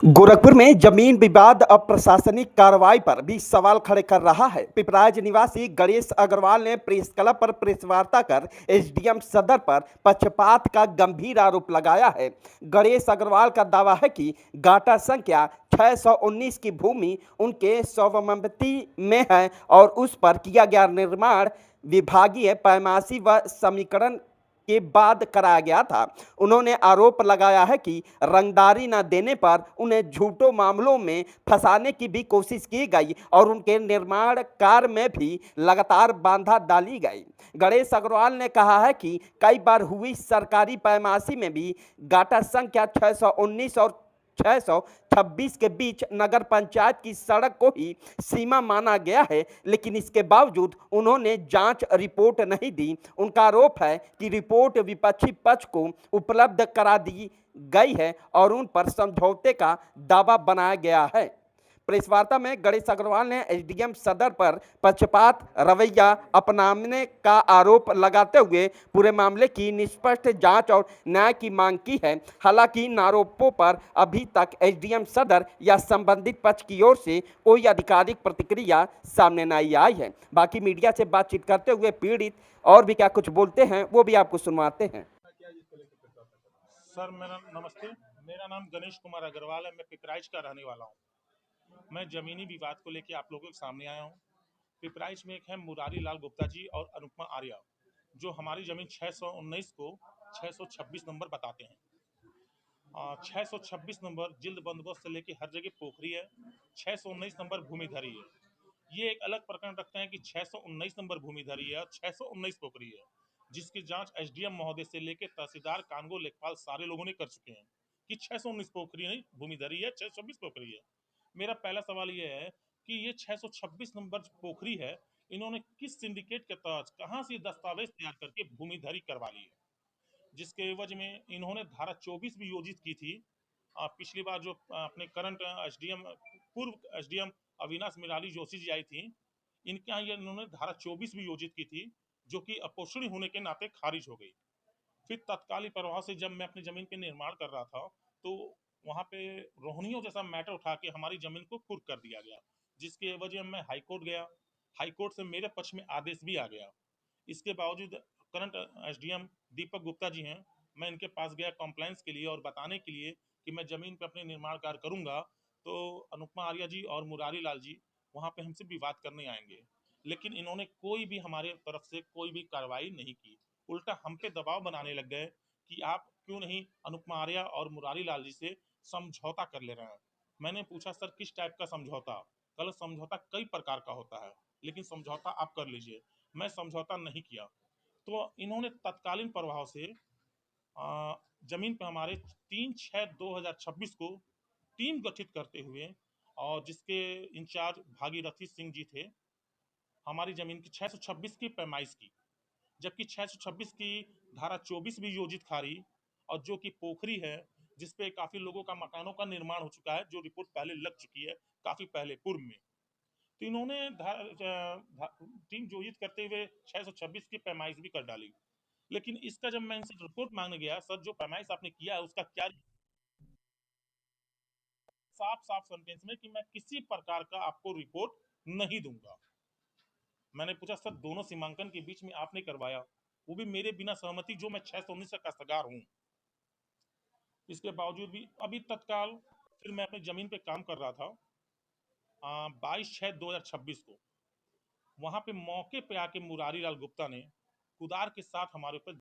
गोरखपुर में जमीन विवाद अब प्रशासनिक कार्रवाई पर भी सवाल खड़े कर रहा है। पिपराइच निवासी गणेश अग्रवाल ने प्रेस क्लब पर प्रेस वार्ता कर एसडीएम सदर पर पक्षपात का गंभीर आरोप लगाया है। गणेश अग्रवाल का दावा है कि गाटा संख्या 619 की भूमि उनके स्वामित्व में है और उस पर किया गया निर्माण विभागीय पैमाइशी व समीकरण के बाद कराया गया था। उन्होंने आरोप लगाया है कि रंगदारी न देने पर उन्हें झूठों मामलों में फंसाने की भी कोशिश की गई और उनके निर्माण कार्य में भी लगातार बाधा डाली गई। गणेश अग्रवाल ने कहा है कि कई बार हुई सरकारी पैमाइशी में भी गाटा संख्या 619 और 626 के बीच नगर पंचायत की सड़क को ही सीमा माना गया है, लेकिन इसके बावजूद उन्होंने जांच रिपोर्ट नहीं दी। उनका आरोप है कि रिपोर्ट विपक्षी पक्ष को उपलब्ध करा दी गई है और उन पर समझौते का दावा बनाया गया है। प्रेस वार्ता में गणेश अग्रवाल ने एसडीएम सदर पर पक्षपात रवैया अपनाने का आरोप लगाते हुए पूरे मामले की निष्पक्ष जांच और न्याय की मांग की है। हालांकि इन आरोपों पर अभी तक एसडीएम सदर या संबंधित पक्ष की ओर से कोई आधिकारिक प्रतिक्रिया सामने नहीं आई है। बाकी मीडिया से बातचीत करते हुए पीड़ित और भी क्या कुछ बोलते हैं वो भी आपको सुनवाते हैं। सर मेरा नमस्ते, मेरा नाम गणेश कुमार अग्रवाल है। मैं पिपराइच का रहने वाला हूँ। मैं जमीनी विवाद को लेकर आप लोगों के सामने आया हूँ। पिपराइच में एक है मुरारी लाल गुप्ता जी और अनुपमा आर्या, जो हमारी जमीन 619 को 626 नंबर बताते हैं। 626 नंबर जिल्द बंदोबस्त से लेके हर जगह पोखरी है। 619 नंबर भूमिधरी है। ये एक अलग प्रकरण रखते हैं कि 619 नंबर भूमिधरी है और 619 पोखरी है, जिसकी जांच एसडीएम महोदय से लेकर तहसीलदार कानगो लेखपाल सारे लोगों ने कर चुके हैं कि 619 पोखरी नहीं भूमिधरी है, 626 पोखरी है। मेरा पहला सवाल यह है कि ये 626 नंबर पोखरी है, इन्होंने किस सिंडिकेट के तहत कहां से दस्तावेज तैयार करके भूमिधरी करवा ली है, जिसके एवज में इन्होंने धारा 24 भी योजित की थी। पिछली बार जो अपने करंट एसडीएम पूर्व एसडीएम अविनाश मिराली जोशी जी आई थी, इनके यहाँ इन्होंने धारा 24 भी योजित की थी, जो कि अपोषणी होने के नाते खारिज हो गई। फिर तत्कालीन प्रभाव से जब मैं अपनी जमीन पे निर्माण कर रहा था, तो वहां पे रोहनियों जैसा मैटर उठा के हमारी जमीन को कुर्क कर दिया गया, जिसके वजह में हाई कोर्ट गया। हाई कोर्ट से मेरे पक्ष में आदेश भी आ गया। इसके बावजूद करंट एसडीएम दीपक गुप्ता जी हैं, मैं इनके पास गया कंप्लायंस के लिए और बताने के लिए कि मैं जमीन पे अपने निर्माण कार्य करूंगा, तो अनुपमा आर्या जी और मुरारी लाल जी वहां पे हमसे विवाद करने आएंगे, लेकिन इन्होंने कोई भी हमारे तरफ से कोई भी कार्रवाई नहीं की। उल्टा हम पे दबाव बनाने लग गए कि आप क्यों नहीं अनुपमा आर्या और मुरारी लाल जी से समझौता कर ले रहे हैं। मैंने पूछा, सर किस टाइप का समझौता? कल समझौता कई प्रकार का होता है, लेकिन समझौता आप कर लीजिए। मैं समझौता नहीं किया। तो इन्होंने तत्कालीन प्रभाव से जमीन पे हमारे 3/6/2026 को टीम गठित करते हुए, और जिसके इंचार्ज भागीरथी सिंह जी थे, हमारी जमीन की 626 की पैमाइश की, जबकि 626 की धारा 24 भी योजित खारी, और जो कि पोखरी है जिसपे काफी लोगों का मकानों का निर्माण हो चुका है, जो रिपोर्ट पहले लग चुकी है काफी पहले पूर्व में। तो इन्होंने टीम योजित करते हुए 626 की पैमाइश भी कर डाली। लेकिन इसका जब मैं इनसे रिपोर्ट मांगने गया, सर जो पैमाइश आपने किया है उसका क्या, साफ साफ सेंटेंस में कि मैं किसी प्रकार का आपको रिपोर्ट नहीं दूंगा। मैंने पूछा, सर दोनों सीमांकन के बीच में आपने करवाया, वो भी मेरे बिना सहमति, जो मैं 619 का काश्तकार हूँ। इसके बावजूद भी अभी तत्काल फिर मैं अपनी जमीन पे काम कर रहा था 22/6/2026 को, वहां पे मौके पे आके मुरारी लाल गुप्ता ने कुदार के साथ हमारे ऊपर